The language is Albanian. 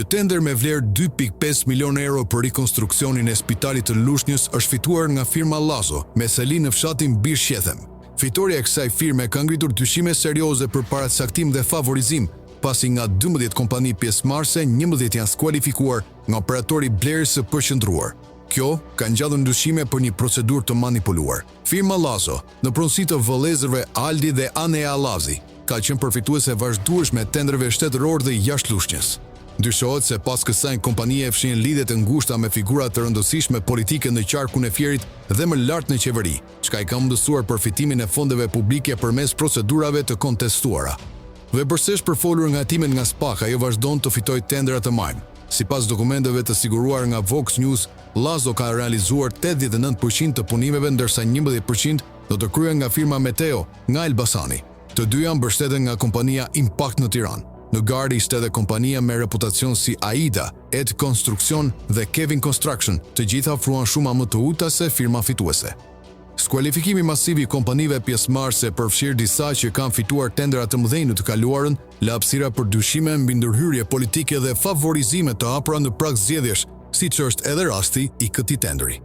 tender me vlerë 2.5 milion euro për rekonstruksionin e spitalit të Lushnjës është fituar nga firma Lazo, me seli në fshatin Birshjethem. Fitoria e kësaj firme ka ngritur dyshime serioze për paracaktim dhe favorizim, pasi nga 12 kompani pjesëmarrëse, 11 janë skualifikuar nga operatori blerës së përqendruar. Kjo ka ngjallur dyshime për një procedurë të manipuluar. Firma Lazo, në pronësi të vëllezërve Aldi dhe Anea Lazi, ka qenë përfituese vazhdueshme e tenderëve shtetëror dhe jashtë Lushnjës. Dyshohet se pas kësaj kompania e fshin lidhje të ngushta me figura të rëndësishme politike në qarkun e Fierit dhe më lart në qeveri, çka i ka mundësuar përfitimin e fondeve publike përmes procedurave të kontestuara. Dhe përsesh përfolur nga timet nga SPAK, ajo vazhdon të fitojë tendera të majmë. Sipas dokumenteve të siguruar nga Vox News, Lazo ka realizuar 89% të punimeve, ndërsa 11% do të kryen nga firma Meteo nga Elbasani. Të dyja mbështeten nga kompania Impact në Tiranë. Në garë ishte edhe kompania me reputacion si AIDA, Ed Construction dhe Kevin Construction, të gjitha ofruan shuma më të ulta se firma fituese. Skualifikimi masiv i kompanive pjesëmarrëse përfshir disa që kanë fituar tendera të mëdhenj në të kaluarën, la hapësira për dyshime mbi ndërhyrje politike dhe favorizime të hapura në prag zgjedhjesh, siç është edhe rasti i këtij tenderi.